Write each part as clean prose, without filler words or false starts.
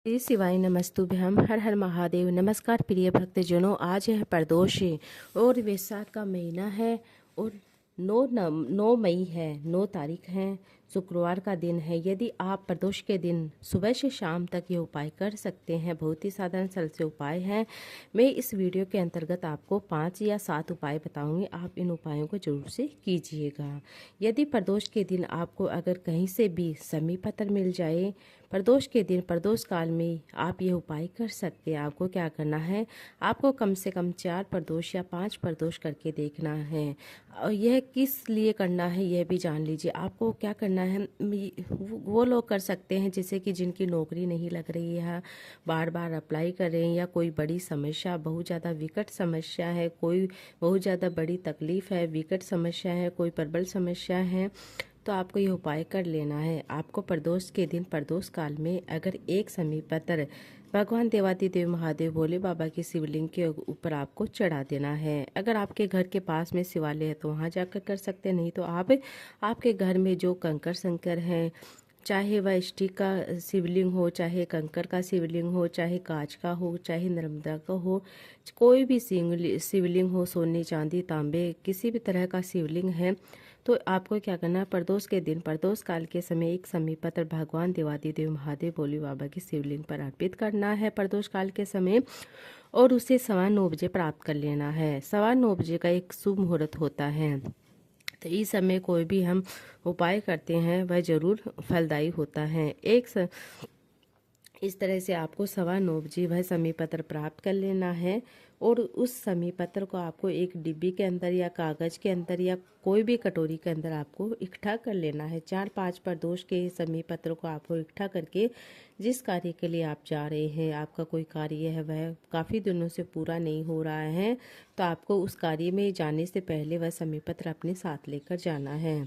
श्री शिवाय नमस्तुभ्यम। हर हर महादेव। नमस्कार प्रिय भक्तजनों, आज है प्रदोष और वैशाख का महीना है और 9 मई है, 9 तारीख है, शुक्रवार का दिन है। यदि आप प्रदोष के दिन सुबह से शाम तक ये उपाय कर सकते हैं, बहुत ही साधारण सरल से उपाय हैं। मैं इस वीडियो के अंतर्गत आपको 5 या 7 उपाय बताऊंगी। आप इन उपायों को जरूर से कीजिएगा। यदि प्रदोष के दिन आपको अगर कहीं से भी शमी पत्र मिल जाए, प्रदोष के दिन प्रदोष काल में आप ये उपाय कर सकते हैं। आपको क्या करना है, आपको कम से कम 4 प्रदोष या 5 प्रदोष करके देखना है। और यह किस लिए करना है यह भी जान लीजिए। आपको क्या करना है, वो लोग कर सकते हैं जैसे कि जिनकी नौकरी नहीं लग रही है, बार बार अप्लाई कर रहे हैं, या कोई बड़ी समस्या, बहुत ज़्यादा विकट समस्या है, कोई बहुत ज़्यादा बड़ी तकलीफ है, विकट समस्या है, कोई प्रबल समस्या है, तो आपको ये उपाय कर लेना है। आपको प्रदोष के दिन प्रदोष काल में अगर एक शमी पत्र भगवान देवादिदेव महादेव भोले बाबा की शिवलिंग के ऊपर आपको चढ़ा देना है। अगर आपके घर के पास में शिवालय है तो वहाँ जाकर कर सकते हैं, नहीं तो आप आपके घर में जो कंकर शंकर हैं, चाहे वह स्टील का शिवलिंग हो, चाहे कंकर का शिवलिंग हो, चाहे कांच का हो, चाहे नर्मदा का हो, कोई भी शिवलिंग हो, सोने चांदी तांबे किसी भी तरह का शिवलिंग है, तो आपको क्या करना है, प्रदोष के दिन प्रदोष काल के समय एक शमी पत्र भगवान देवादिदेव महादेव भोले बाबा की शिवलिंग पर अर्पित करना है प्रदोष काल के समय, और उसे 9:15 प्राप्त कर लेना है। 9:15 का एक शुभ मुहूर्त होता है, तो इस समय कोई भी हम उपाय करते हैं वह जरूर फलदायी होता है। इस तरह से आपको 9:15 वह शमी पत्र प्राप्त कर लेना है, और उस शमी पत्र को आपको एक डिब्बी के अंदर या कागज के अंदर या कोई भी कटोरी के अंदर आपको इकट्ठा कर लेना है। 4-5 प्रदोष के शमी पत्र को आपको इकट्ठा करके जिस कार्य के लिए आप जा रहे हैं, आपका कोई कार्य है वह काफ़ी दिनों से पूरा नहीं हो रहा है, तो आपको उस कार्य में जाने से पहले वह शमी पत्र अपने साथ लेकर जाना है।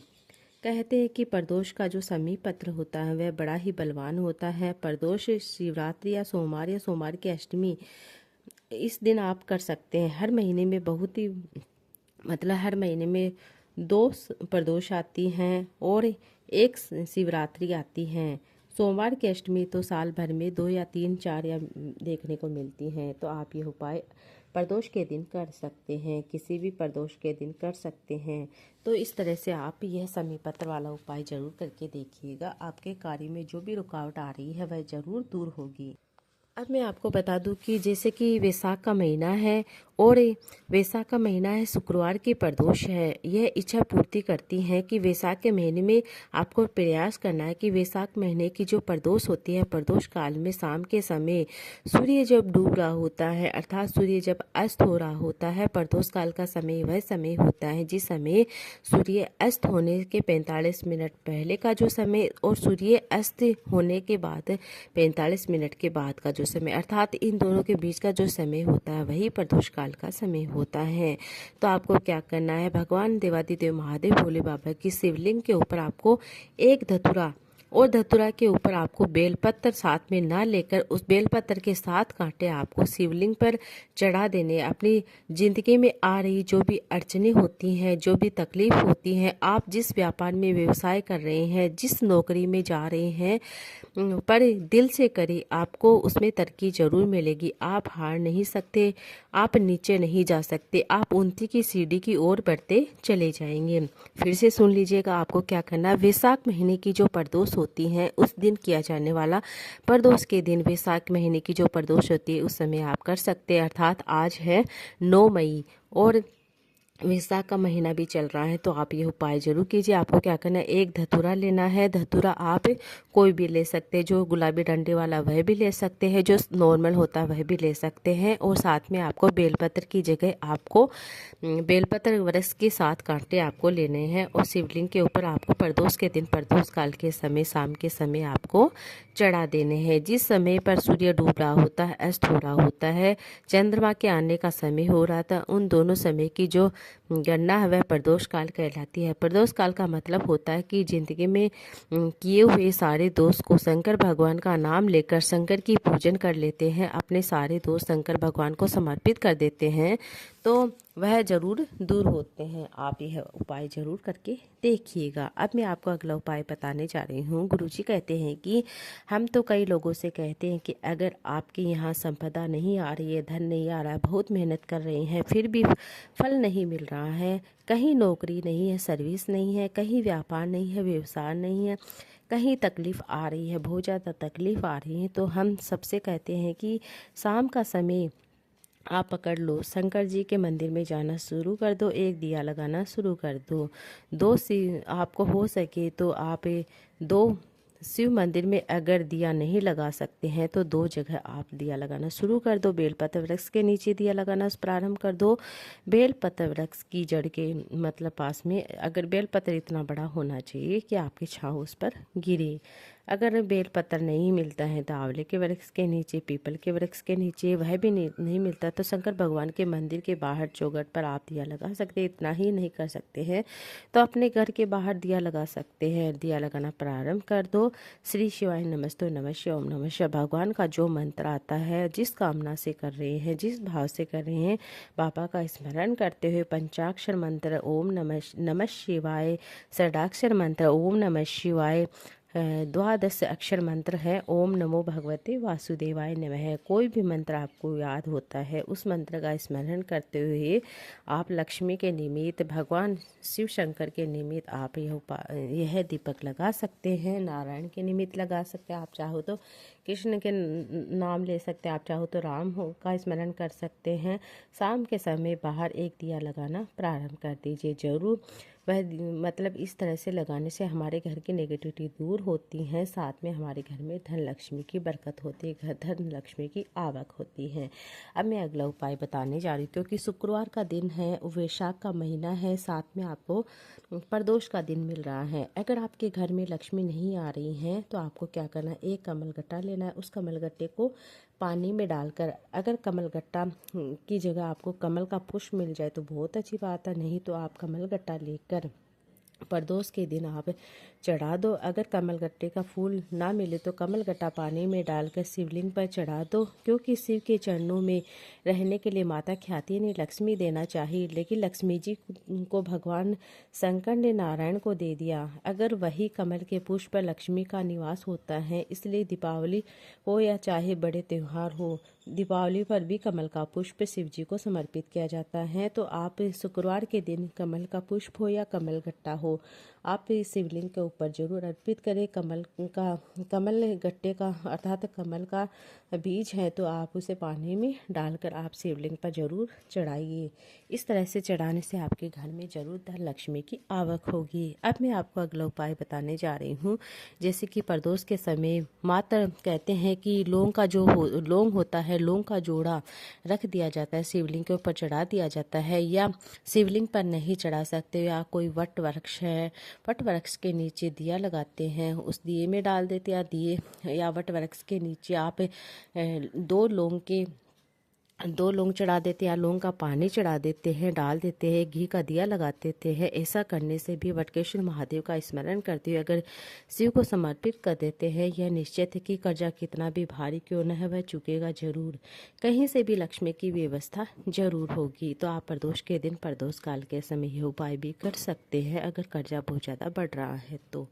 कहते हैं कि प्रदोष का जो शमी पत्र होता है वह बड़ा ही बलवान होता है। प्रदोष शिवरात्रि या सोमवार की अष्टमी, इस दिन आप कर सकते हैं। हर महीने में बहुत ही हर महीने में 2 प्रदोष आती हैं और एक शिवरात्रि आती हैं। सोमवार की अष्टमी तो साल भर में 2 या 3 4 या देखने को मिलती हैं। तो आप ये उपाय प्रदोष के दिन कर सकते हैं, किसी भी प्रदोष के दिन कर सकते हैं। तो इस तरह से आप यह शमी पत्र वाला उपाय जरूर करके देखिएगा। आपके कार्य में जो भी रुकावट आ रही है वह जरूर दूर होगी। अब मैं आपको बता दूं कि जैसे कि वैशाख का महीना है और वैशाख का महीना है, शुक्रवार की प्रदोष है। यह इच्छा पूर्ति करती है कि वैशाख के महीने में आपको प्रयास करना है कि वैशाख महीने की जो प्रदोष होती है, प्रदोष काल में शाम के समय सूर्य जब डूब रहा होता है, अर्थात सूर्य जब अस्त हो रहा होता है, प्रदोष काल का समय वह समय होता है जिस समय सूर्य अस्त होने के 45 मिनट पहले का जो समय और सूर्य अस्त होने के बाद 45 मिनट के बाद का जो समय, अर्थात इन दोनों के बीच का जो समय होता है वही प्रदोष काल का समय होता है। तो आपको क्या करना है, भगवान देवादिदेव महादेव भोले बाबा की शिवलिंग के ऊपर आपको एक धतूरा और धतूरा के ऊपर आपको बेलपत्र साथ में ना लेकर उस बेलपत्र के 7 कांटे आपको शिवलिंग पर चढ़ा देने। अपनी जिंदगी में आ रही जो भी अड़चने होती हैं, जो भी तकलीफ होती हैं, आप जिस व्यापार में व्यवसाय कर रहे हैं, जिस नौकरी में जा रहे हैं, पर दिल से करें, आपको उसमें तरक्की जरूर मिलेगी। आप हार नहीं सकते, आप नीचे नहीं जा सकते, आप उन्नति की सीढ़ी की ओर बढ़ते चले जाएंगे। फिर से सुन लीजिएगा, आपको क्या करना है, वैशाख महीने की जो प्रदोष होती हैं उस दिन किया जाने वाला प्रदोष के दिन, वैशाख महीने की जो प्रदोष होती है उस समय आप कर सकते हैं। अर्थात आज है 9 मई और वैशाख का महीना भी चल रहा है, तो आप ये उपाय जरूर कीजिए। आपको क्या करना है, एक धतूरा लेना है। धतूरा आप कोई भी ले सकते हैं, जो गुलाबी डंडे वाला वह भी ले सकते हैं, जो नॉर्मल होता है वह भी ले सकते हैं, और साथ में आपको बेलपत्र की जगह आपको बेलपत्र वृक्ष के 7 कांटे आपको लेने हैं, और शिवलिंग के ऊपर आपको प्रदोष के दिन प्रदोष काल के समय शाम के समय आपको चढ़ा देने हैं। जिस समय पर सूर्य डूब रहा होता है, अस्त हो रहा होता है, चंद्रमा के आने का समय हो रहा था, उन दोनों समय की जो गणना है वह प्रदोष काल कहलाती है। प्रदोष काल का मतलब होता है कि जिंदगी में किए हुए सारे दोष को शंकर भगवान का नाम लेकर शंकर की पूजन कर लेते हैं, अपने सारे दोष शंकर भगवान को समर्पित कर देते हैं। तो वह जरूर दूर होते हैं। आप यह उपाय जरूर करके देखिएगा। अब मैं आपको अगला उपाय बताने जा रही हूँ। गुरुजी कहते हैं कि हम तो कई लोगों से कहते हैं कि अगर आपके यहाँ संपदा नहीं आ रही है, धन नहीं आ रहा है, बहुत मेहनत कर रहे हैं, फिर भी फल नहीं मिल रहा है, कहीं नौकरी नहीं है, सर्विस नहीं है, कहीं व्यापार नहीं है, व्यवसाय नहीं है, कहीं तकलीफ़ आ रही है, बहुत ज़्यादा तकलीफ़ आ रही है, तो हम सबसे कहते हैं कि शाम का समय आप पकड़ लो, शंकर जी के मंदिर में जाना शुरू कर दो, एक दिया लगाना शुरू कर दो। दो शिव आपको हो सके तो आप दो शिव मंदिर में अगर दिया नहीं लगा सकते हैं तो दो जगह आप दिया लगाना शुरू कर दो। बेलपत्र वृक्ष के नीचे दिया लगाना प्रारंभ कर दो। बेलपत्र वृक्ष की जड़ के मतलब पास में, अगर बेलपत्र इतना बड़ा होना चाहिए कि आपकी छाँव उस पर गिरे। अगर बेलपत्र नहीं मिलता है तो आंवले के वृक्ष के नीचे, पीपल के वृक्ष के नीचे, वह भी नहीं मिलता तो शंकर भगवान के मंदिर के बाहर चौखट पर आप दिया लगा सकते हैं। इतना ही नहीं कर सकते हैं तो अपने घर के बाहर दिया लगा सकते हैं। दिया लगाना प्रारंभ कर दो। श्री शिवाय नमस्ते नमः शिवाय ओम नमः शिवाय भगवान का जो मंत्र आता है, जिस कामना से कर रहे हैं, जिस भाव से कर रहे हैं, बाबा का स्मरण करते हुए पंचाक्षर मंत्र ओम नमः शिवाय, षडाक्षर मंत्र ओम नमः शिवाय, द्वादश अक्षर मंत्र है ओम नमो भगवते वासुदेवाय नमः। कोई भी मंत्र आपको याद होता है उस मंत्र का स्मरण करते हुए आप लक्ष्मी के निमित्त, भगवान शिव शंकर के निमित्त आप यह दीपक लगा सकते हैं। नारायण के निमित्त लगा सकते हैं, आप चाहो तो कृष्ण के नाम ले सकते हैं, आप चाहो तो राम का स्मरण कर सकते हैं। शाम के समय बाहर एक दिया लगाना प्रारंभ कर दीजिए जरूर। वह मतलब इस तरह से लगाने से हमारे घर की नेगेटिविटी दूर होती है, साथ में हमारे घर में धन लक्ष्मी की बरकत होती है, धन लक्ष्मी की आवक होती है। अब मैं अगला उपाय बताने जा रही हूँ। क्योंकि शुक्रवार का दिन है, वैशाख का महीना है, साथ में आपको प्रदोष का दिन मिल रहा है। अगर आपके घर में लक्ष्मी नहीं आ रही हैं तो आपको क्या करना है, एक कमल गट्टा लेना है। उस कमल गट्टे को पानी में डालकर, अगर कमल गट्टा की जगह आपको कमल का पुष्प मिल जाए तो बहुत अच्छी बात है, नहीं तो आप कमल गट्टा लेकर प्रदोष के दिन आप चढ़ा दो। अगर कमल गट्टे का फूल ना मिले तो कमल गट्टा पानी में डालकर शिवलिंग पर चढ़ा दो। क्योंकि शिव के चरणों में रहने के लिए माता ख्याति ने लक्ष्मी देना चाहिए, लेकिन लक्ष्मी जी को भगवान शंकर ने नारायण को दे दिया। अगर वही कमल के पुष्प पर लक्ष्मी का निवास होता है, इसलिए दीपावली हो या चाहे बड़े त्यौहार हो, दीपावली पर भी कमल का पुष्प शिव जी को समर्पित किया जाता है। तो आप शुक्रवार के दिन कमल का पुष्प हो या कमल गट्टा हो, आप शिवलिंग के ऊपर जरूर अर्पित करें। कमल गट्टे का अर्थात कमल का बीज है तो आप उसे पानी में डालकर आप शिवलिंग पर जरूर चढ़ाइए। इस तरह से चढ़ाने से आपके घर में जरूर धन लक्ष्मी की आवक होगी। अब मैं आपको अगला उपाय बताने जा रही हूँ। जैसे कि प्रदोष के समय मात्र कहते हैं कि लौंग का जो लौंग होता है, लौंग का जोड़ा रख दिया जाता है, शिवलिंग के ऊपर चढ़ा दिया जाता है। या शिवलिंग पर नहीं चढ़ा सकते, या कोई वट वृक्ष है, वट वृक्ष के नीचे दिया लगाते हैं, उस दिए में डाल देते हैं। दिए या वट वृक्ष के नीचे आप दो लौंग चढ़ा देते हैं, या लौंग का पानी चढ़ा देते हैं, डाल देते हैं, घी का दिया लगा देते हैं। ऐसा करने से भी वटकेश्वर महादेव का स्मरण करते हुए अगर शिव को समर्पित कर देते हैं, यह निश्चित है कि कर्जा कितना भी भारी क्यों न है वह चुकेगा जरूर, कहीं से भी लक्ष्मी की व्यवस्था जरूर होगी। तो आप प्रदोष के दिन, प्रदोष काल के समय यह उपाय भी कर सकते हैं अगर कर्जा बहुत ज़्यादा बढ़ रहा है तो।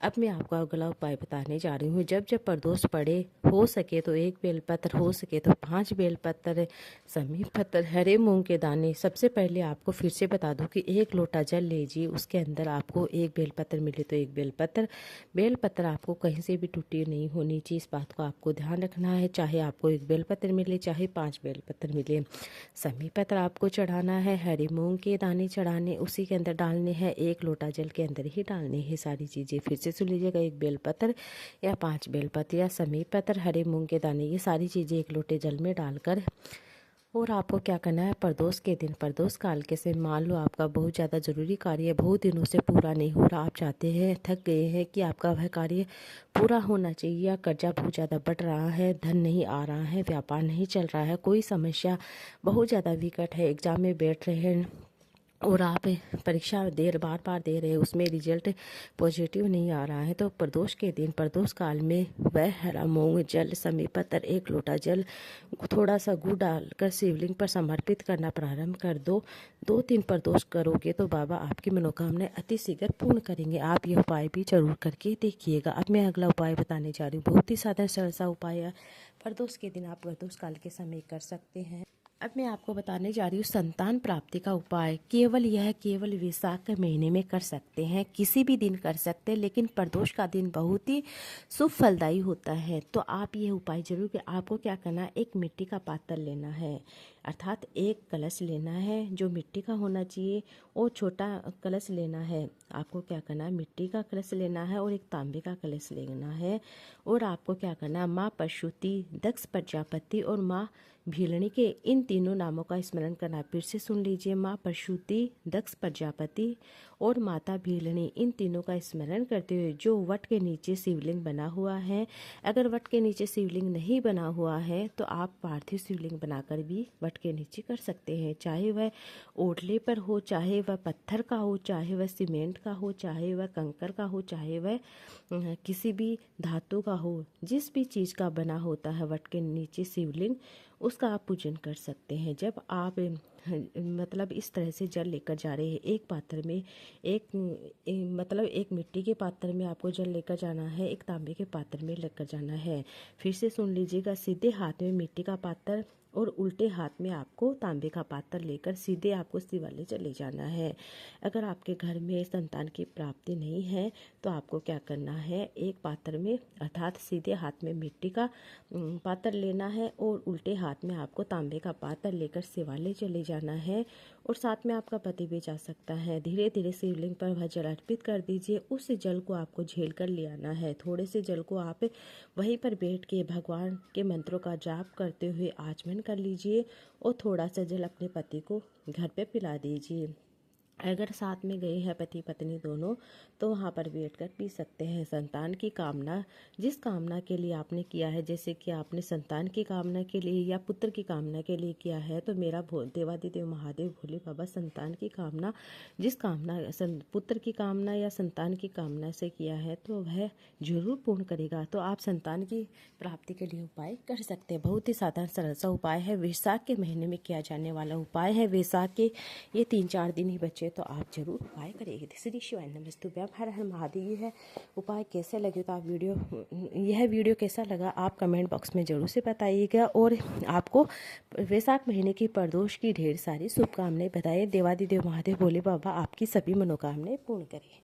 अब मैं आपको अगला उपाय बताने जा रही हूँ। जब जब प्रदोष पड़े, हो सके तो एक बेलपत्र, हो सके तो 5 बेलपत्र, समी पत्र, हरे मूंग के दाने। सबसे पहले आपको फिर से बता दूं कि 1 लोटा जल लीजिए, उसके अंदर आपको एक बेलपत्र मिले तो एक बेलपत्र आपको कहीं से भी टूटी नहीं होनी चाहिए, इस बात को आपको ध्यान रखना है। चाहे आपको एक बेलपत्र मिले, चाहे 5 बेलपत्र मिले। समी पत्र आपको चढ़ाना है, हरे मूंग के दाने चढ़ाने, उसी के अंदर डालने हैं, 1 लोटा जल के अंदर ही डालने हैं सारी चीज़ें। फिर से सुन लीजिएगा, 1 बेलपत्र या 5 बेलपत्र या समी पत्र, हरे मूंग के दाने, ये सारी चीज़ें 1 लोटे जल में डालकर, और आपको क्या करना है, प्रदोष के दिन, प्रदोष काल के से मान लो आपका बहुत ज़्यादा ज़रूरी कार्य बहुत दिनों से पूरा नहीं हो रहा, आप चाहते हैं, थक गए हैं कि आपका वह कार्य पूरा होना चाहिए, या कर्जा बहुत ज़्यादा बढ़ रहा है, धन नहीं आ रहा है, व्यापार नहीं चल रहा है, कोई समस्या बहुत ज़्यादा विकट है, एग्जाम में बैठ रहे हैं, और आप परीक्षा बार बार दे रहे हैं, उसमें रिजल्ट पॉजिटिव नहीं आ रहा है, तो प्रदोष के दिन प्रदोष काल में वह हरा मूंग जल समी पत्र 1 लोटा जल थोड़ा सा गुड़ डालकर शिवलिंग पर समर्पित करना प्रारंभ कर दो। 2-3 प्रदोष करोगे तो बाबा आपकी मनोकामनाएं अति शीघ्र पूर्ण करेंगे। आप यह उपाय भी जरूर करके देखिएगा। अब मैं अगला उपाय बताने जा रही हूँ। बहुत ही साधारण सरल सा उपाय है, प्रदोष के दिन आप प्रदोष काल के समय कर सकते हैं। अब मैं आपको बताने जा रही हूँ संतान प्राप्ति का उपाय। केवल वैशाख के महीने में कर सकते हैं, किसी भी दिन कर सकते हैं, लेकिन प्रदोष का दिन बहुत ही शुभ फलदायी होता है। तो आप ये उपाय जरूर कि आपको क्या करना है, एक मिट्टी का पात्र लेना है, अर्थात एक कलश लेना है जो मिट्टी का होना चाहिए, और छोटा कलश लेना है। आपको क्या करना है, मिट्टी का कलश लेना है और एक तांबे का कलश लेना है। और आपको क्या करना है, माँ पशुपति, दक्ष प्रजापति और माँ भीलनी के इन तीनों नामों का स्मरण करना। फिर से सुन लीजिए, माँ पशुपति, दक्ष प्रजापति और माता भीलनी, इन तीनों का स्मरण करते हुए जो वट के नीचे शिवलिंग बना हुआ है, अगर वट के नीचे शिवलिंग नहीं बना हुआ है तो आप पार्थिव शिवलिंग बनाकर भी वट के नीचे कर सकते हैं। चाहे वह ओटले पर हो, चाहे वह पत्थर का हो, चाहे वह सीमेंट का हो, चाहे वह कंकर का हो, चाहे वह किसी भी धातु का हो, जिस भी चीज़ का बना होता है वट के नीचे शिवलिंग, उसका आप पूजन कर सकते हैं। जब आप मतलब इस तरह से जल लेकर जा रहे हैं, एक पात्र में एक मिट्टी के पात्र में आपको जल लेकर जाना है, एक तांबे के पात्र में लेकर जाना है। फिर से सुन लीजिएगा, सीधे हाथ में मिट्टी का पात्र और उल्टे हाथ में आपको तांबे का पात्र लेकर सीधे आपको शिवालय चले जाना है। अगर आपके घर में संतान की प्राप्ति नहीं है तो आपको क्या करना है, एक पात्र में अर्थात सीधे हाथ में मिट्टी का पात्र लेना है और उल्टे हाथ में आपको तांबे का पात्र लेकर शिवालय चले जाना है। और साथ में आपका पति भी जा सकता है। धीरे धीरे शिवलिंग पर वह जल अर्पित कर दीजिए। उस जल को आपको झेल कर ले आना है। थोड़े से जल को आप वहीं पर बैठ के भगवान के मंत्रों का जाप करते हुए आचमन कर लीजिए और थोड़ा सा जल अपने पति को घर पे पिला दीजिए। अगर साथ में गए हैं पति पत्नी दोनों तो वहाँ पर बैठकर पी सकते हैं। संतान की कामना, जिस कामना के लिए आपने किया है, जैसे कि आपने संतान की कामना के लिए या पुत्र की कामना के लिए किया है, तो मेरा देवादिदेव महादेव भोले बाबा संतान की कामना, जिस कामना पुत्र की कामना या संतान की कामना से किया है तो वह जरूर पूर्ण करेगा। तो आप संतान की प्राप्ति के लिए उपाय कर सकते हैं। बहुत ही साधारण सरल सा उपाय है, वैशाख के महीने में किया जाने वाला उपाय है। वैशाख के ये 3-4 दिन ही बचे तो आप जरूर उपाय करेंगे। श्री शिवाय नमस्तुभ्यं, हर हर महादेव है। उपाय कैसे लगे तो आप यह वीडियो कैसा लगा आप कमेंट बॉक्स में जरूर से बताइएगा। और आपको वैशाख महीने की प्रदोष की ढेर सारी शुभकामनाएं बताइए। देवादिदेव महादेव भोले बाबा आपकी सभी मनोकामनाएं पूर्ण करें।